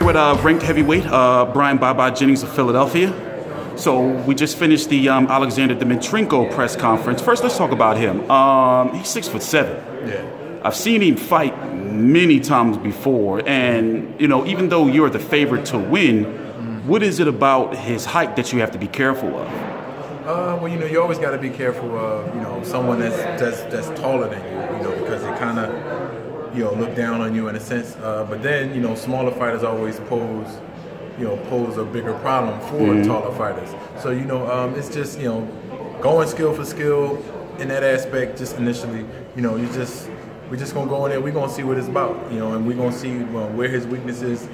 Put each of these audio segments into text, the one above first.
With ranked heavyweight, Bryant Jennings of Philadelphia. So we just finished the Alexander Dimitrenko press conference. First, let's talk about him. He's 6'7". Yeah. I've seen him fight many times before, and even though you're the favorite to win, what is it about his height that you have to be careful of? Well, you always got to be careful of someone that's taller than you, because they kind of look down on you in a sense. But then smaller fighters always pose a bigger problem for taller fighters. So it's just going skill for skill in that aspect. Just initially, we're just gonna go in there. We're gonna see what it's about, and we're gonna see where his weaknesses,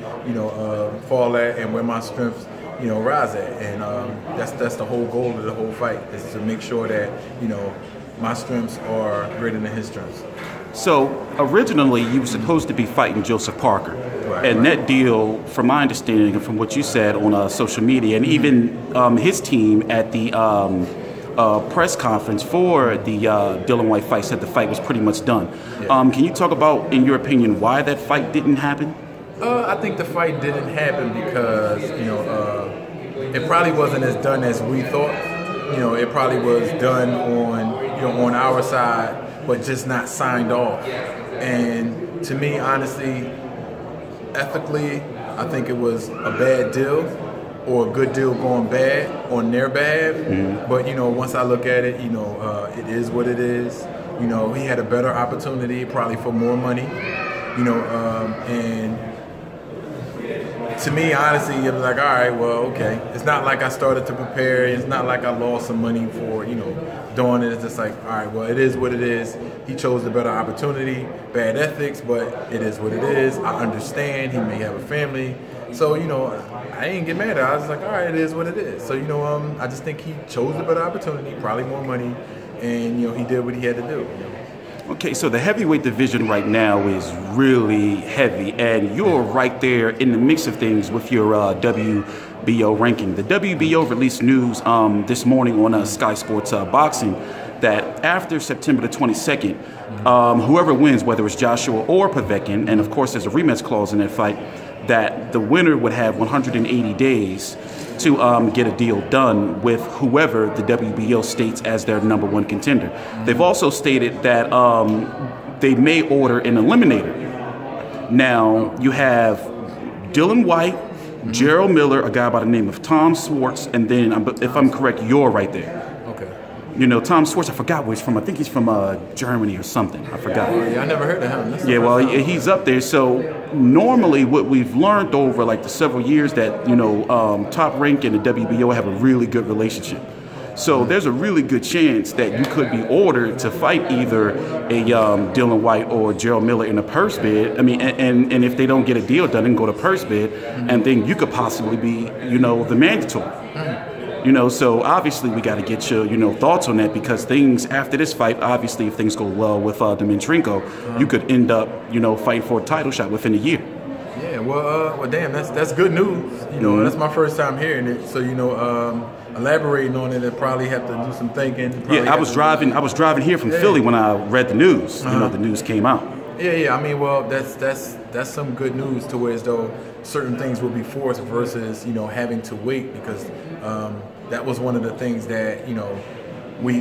fall at, and where my strengths, rise at. And that's the whole goal of the whole fight, is to make sure that my strengths are greater than his strengths. So originally, you were supposed to be fighting Joseph Parker, and that deal, from my understanding and from what you said on social media, and even his team at the press conference for the Dillian Whyte fight, said the fight was pretty much done. Yeah. Can you talk about, in your opinion, why that fight didn't happen? I think the fight didn't happen because it probably wasn't as done as we thought. It probably was done on our side, but just not signed off. And to me, honestly, ethically, I think it was a bad deal, or a good deal going bad on their behalf. But once I look at it, it is what it is. He had a better opportunity, probably for more money. And to me, honestly, it was like, all right, well, okay. It's not like I started to prepare. It's not like I lost some money for doing it. It's just like, all right, well, it is what it is. He chose the better opportunity, bad ethics, but it is what it is. I understand he may have a family. So, I didn't get mad at it. I was like, all right, it is what it is. So, I just think he chose the better opportunity, probably more money, and, he did what he had to do. Okay, so the heavyweight division right now is really heavy, and you're right there in the mix of things with your WBO ranking. The WBO released news this morning on Sky Sports Boxing that after September the 22nd, whoever wins, whether it's Joshua or Povetkin, and of course there's a rematch clause in that fight, that the winner would have 180 days to get a deal done with whoever the WBO states as their #1 contender. They've also stated that they may order an eliminator. Now, you have Dillian Whyte, Gerald Miller, a guy by the name of Tom Schwartz, and then, if I'm correct, you're right there. Okay. Tom Schwartz, I forgot where he's from. I think he's from Germany or something. I forgot. Yeah, I never heard of him. Yeah, well, he's up there. So normally what we've learned over like the several years that, Top Rank and the WBO have a really good relationship. So there's a really good chance that you could be ordered to fight either a Dillian Whyte or Gerald Miller in a purse bid. I mean, and if they don't get a deal done, then go to purse bid, and then you could possibly be, the mandatory. So obviously we got to get your, thoughts on that, because things after this fight, obviously if things go well with Dimitrenko, you could end up, fighting for a title shot within a year. Yeah, well, damn, that's good news. That's my first time hearing it. So, elaborating on it, I probably have to do some thinking. Yeah, I was driving here from Philly when I read the news. The news came out. Yeah. I mean, well, that's some good news, to where as though certain things will be forced versus having to wait, because that was one of the things that we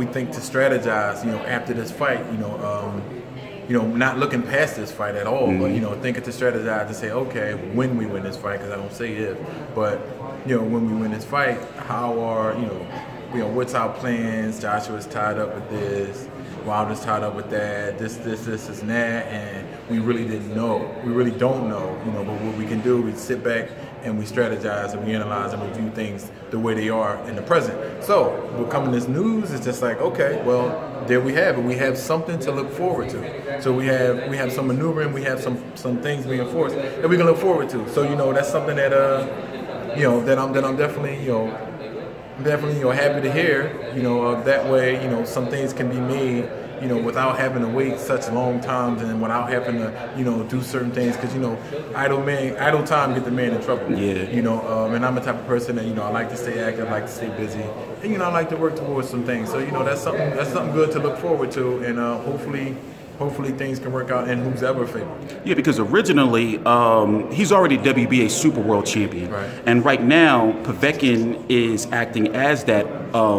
think to strategize after this fight, not looking past this fight at all, but thinking to strategize to say, okay, when we win this fight, because I don't say if, but when we win this fight, how are what's our plans? Joshua's tied up with this, Wilder's tied up with that, this and that, and we really didn't know. We really don't know, but what we can do, we sit back and we strategize and we analyze and review things the way they are in the present. So, what coming this news is just like, okay, well, there we have it. We have something to look forward to. So we have some maneuvering, we have some things being forced that we can look forward to. So that's something that that I'm definitely happy to hear. That way some things can be made without having to wait such long times, and without having to do certain things, because idle time get the man in trouble. Yeah. And I'm the type of person that I like to stay active, I like to stay busy, and I like to work towards some things. So that's something good to look forward to, and hopefully hopefully things can work out in who's ever favor. Yeah, because originally he's already WBA Super World Champion, right. And right now Povetkin is acting as that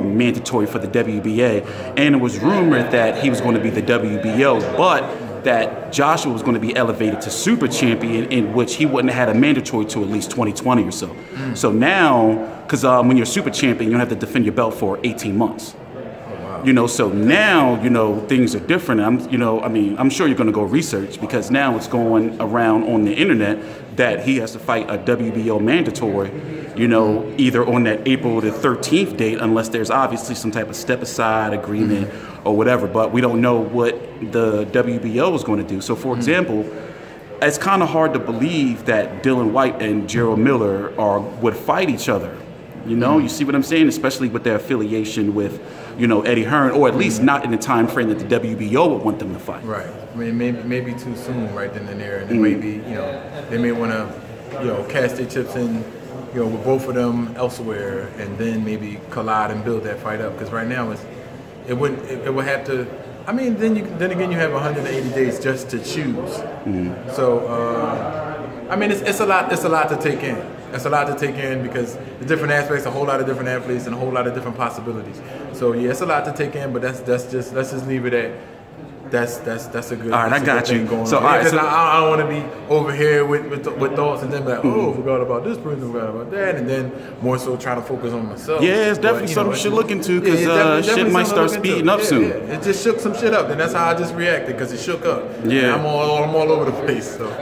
mandatory for the WBA, and it was rumored that he was going to be the WBO, but that Joshua was going to be elevated to Super Champion, in which he wouldn't have had a mandatory to at least 2020 or so. So now, because when you're Super Champion, you don't have to defend your belt for 18 months. You know, so now, you know, things are different. I'm sure you're going to go research, because now it's going around on the internet that he has to fight a WBO mandatory, you know, either on that April the 13th date, unless there's obviously some type of step aside agreement or whatever. But we don't know what the WBO is going to do. So, for example, it's kind of hard to believe that Dylan Whyte and Gerald Miller would fight each other. You know, you see what I'm saying? Especially with their affiliation with, you know, Eddie Hearn, or at least not in the time frame that the WBO would want them to fight. Right. I mean, maybe too soon right then and there. And maybe, you know, they may want to, you know, cast their chips in, you know, with both of them elsewhere, and then maybe collide and build that fight up. Because right now it would have to. I mean, then again you have 180 days just to choose. So I mean, it's a lot to take in. It's a lot to take in, because the different aspects, a whole lot of different athletes, and a whole lot of different possibilities. So yeah, it's a lot to take in, but let's just leave it at that's a good. All right, I got you. So all right, because I don't want to be over here with thoughts and then be like, oh, forgot about this person, forgot about that, and then more so trying to focus on myself. Yeah, it's definitely something you should look into, because shit might start speeding up soon. Yeah. It just shook some shit up, and that's how I just reacted, because it shook up. Yeah, and I'm all over the place. So.